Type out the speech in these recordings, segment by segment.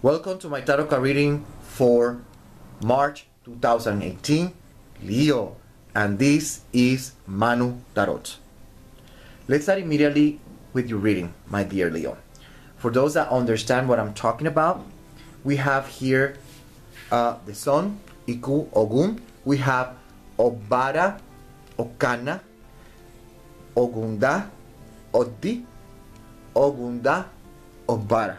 Welcome to my tarot card reading for March 2018, Leo, and this is Manu Tarot. Let's start immediately with your reading, my dear Leo. For those that understand what I'm talking about, we have here the Sun, Iku, Ogun. We have Obara, Okana, Ogunda, Odi, Ogunda, Obara.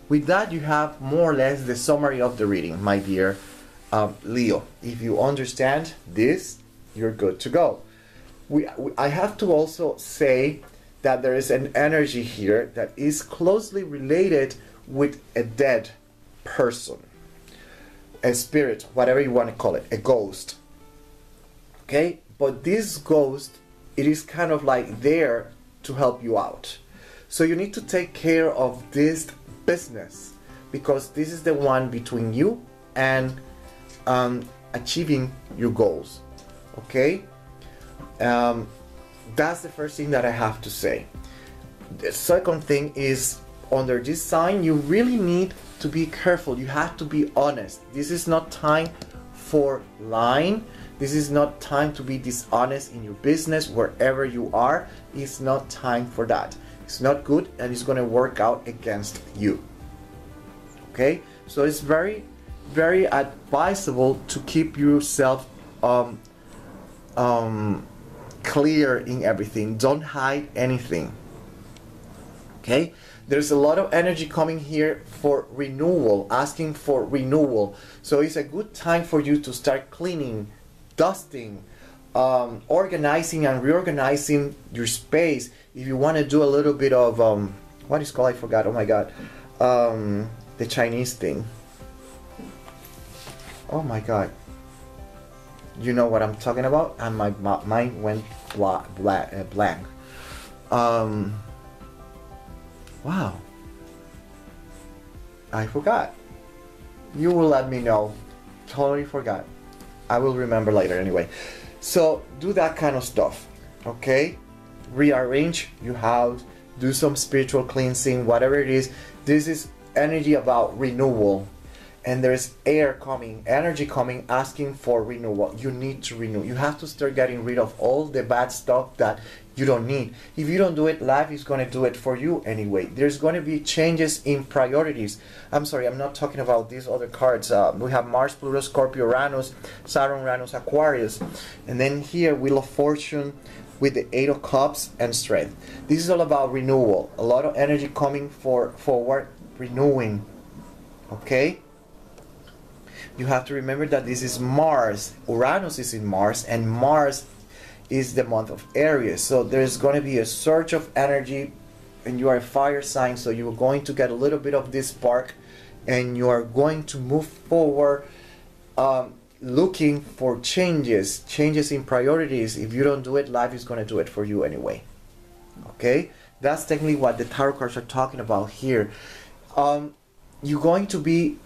With that, you have more or less the summary of the reading, my dear Leo. If you understand this, you're good to go. I have to also say that there is an energy here that is closely related with a dead person, a spirit, whatever you want to call it, a ghost. Okay? But this ghost, it is kind of like there to help you out. So you need to take care of this business, because this is the one between you and achieving your goals. Okay, that's the first thing that I have to say. The second thing is, under this sign you really need to be careful. You have to be honest. This is not time for lying. This is not time to be dishonest in your business. Wherever you are, it's not time for that. It's not good, and it's going to work out against you. Okay, so it's very, very advisable to keep yourself clear in everything. Don't hide anything. Okay, there's a lot of energy coming here for renewal, asking for renewal. So it's a good time for you to start cleaning, dusting, organizing and reorganizing your space. If you want to do a little bit of what is called, I forgot, oh my god, the Chinese thing, oh my god, you know what I'm talking about, and my mind went blank. Wow, I forgot. You will let me know. Totally forgot. I will remember later anyway. So do that kind of stuff, okay? Rearrange your house, do some spiritual cleansing, whatever it is. This is energy about renewal, and there's air coming, energy coming, asking for renewal. You need to renew. You have to start getting rid of all the bad stuff that you don't need. If you don't do it, life is going to do it for you anyway. There's going to be changes in priorities. I'm sorry, I'm not talking about these other cards. We have Mars, Pluto, Scorpio, Uranus, Saturn, Uranus, Aquarius, and then here Wheel of Fortune with the Eight of Cups and Strength. This is all about renewal. A lot of energy coming forward, renewing. Okay? You have to remember that this is Mars. Uranus is in Mars, and Mars is the month of Aries. So there's going to be a surge of energy, and you are a fire sign, so you're going to get a little bit of this spark, and you are going to move forward looking for changes in priorities. If you don't do it, life is going to do it for you anyway. Okay? That's technically what the tarot cards are talking about here. You're going to be,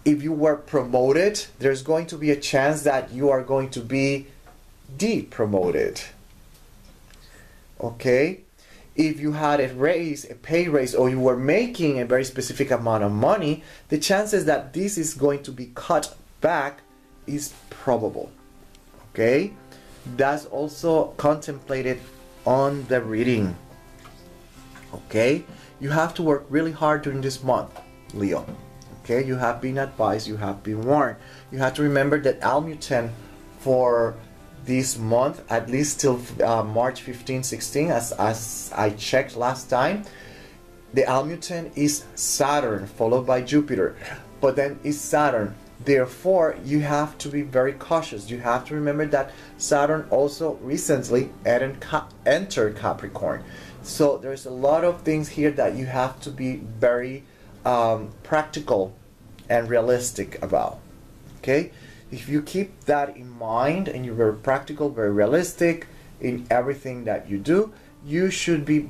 if you were promoted, there's going to be a chance that you are going to be de-promoted. Okay? If you had a raise, a pay raise, or you were making a very specific amount of money, the chances that this is going to be cut back is probable. Okay? That's also contemplated on the reading. Okay? You have to work really hard during this month, Leo. Okay? You have been advised, you have been warned. You have to remember that Almutin for this month, at least till March 15, 16, as I checked last time, the Almutin is Saturn followed by Jupiter, but then it's Saturn. Therefore, you have to be very cautious. You have to remember that Saturn also recently entered Capricorn. So there's a lot of things here that you have to be very practical and realistic about. Okay? If you keep that in mind and you're very practical, very realistic in everything that you do, you should be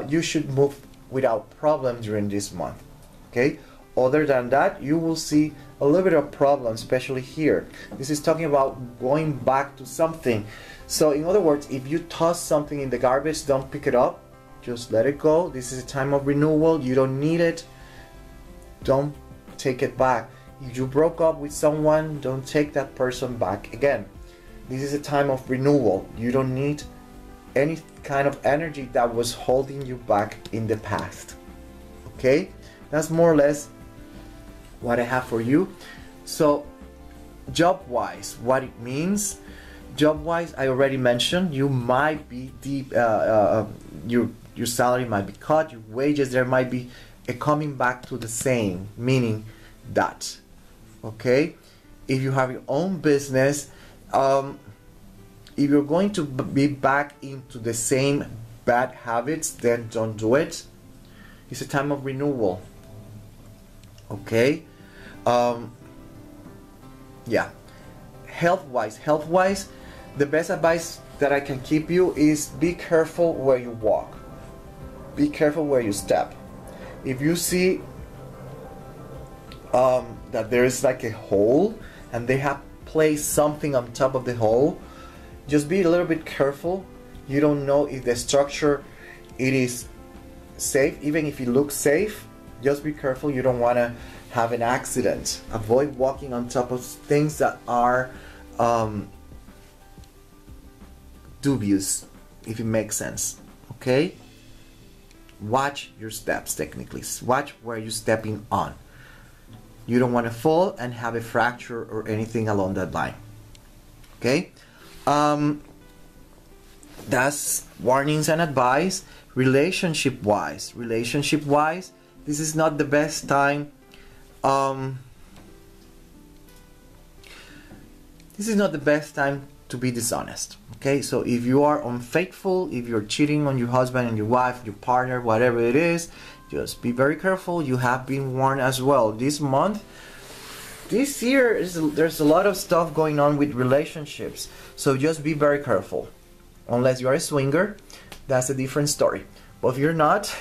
you should move without problem during this month. Okay? Other than that, you will see a little bit of problem, especially here. This is talking about going back to something. So in other words, if you toss something in the garbage, don't pick it up. Just let it go. This is a time of renewal. You don't need it. don't take it back. If you broke up with someone, don't take that person back again. This is a time of renewal. You don't need any kind of energy that was holding you back in the past. Okay, that's more or less what I have for you. So job wise, what it means, job wise, I already mentioned, you might be deep, your salary might be cut, your wages, there might be a coming back to the same, meaning that, okay, if you have your own business, if you're going to be back into the same bad habits, then don't do it. It's a time of renewal. Okay, yeah. Health wise, the best advice that I can give you is be careful where you walk. Be careful where you step. If you see that there is like a hole and they have placed something on top of the hole, just be a little bit careful. You don't know if the structure it is safe. Even if it looks safe, just be careful. You don't want to have an accident. Avoid walking on top of things that are dubious, if it makes sense. Okay, watch your steps. Technically, watch where you're stepping on. You don't want to fall and have a fracture or anything along that line. Okay, that's warnings and advice. Relationship wise, this is not the best time. This is not the best time to be dishonest. Okay, so if you are unfaithful, if you're cheating on your husband and your wife, your partner, whatever it is, just be very careful. You have been warned as well. This month, this year, there's a lot of stuff going on with relationships. So just be very careful. Unless you're a swinger, that's a different story. But if you're not,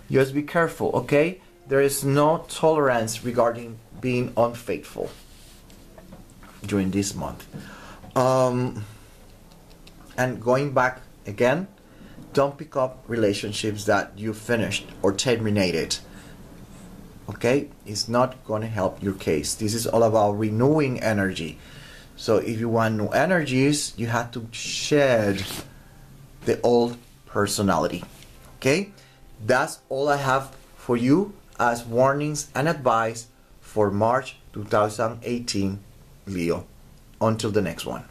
just be careful, okay? There is no tolerance regarding being unfaithful during this month. And going back again, don't pick up relationships that you finished or terminated. Okay? It's not going to help your case. This is all about renewing energy. So if you want new energies, you have to shed the old personality. Okay? That's all I have for you as warnings and advice for March 2018, Leo. Until the next one.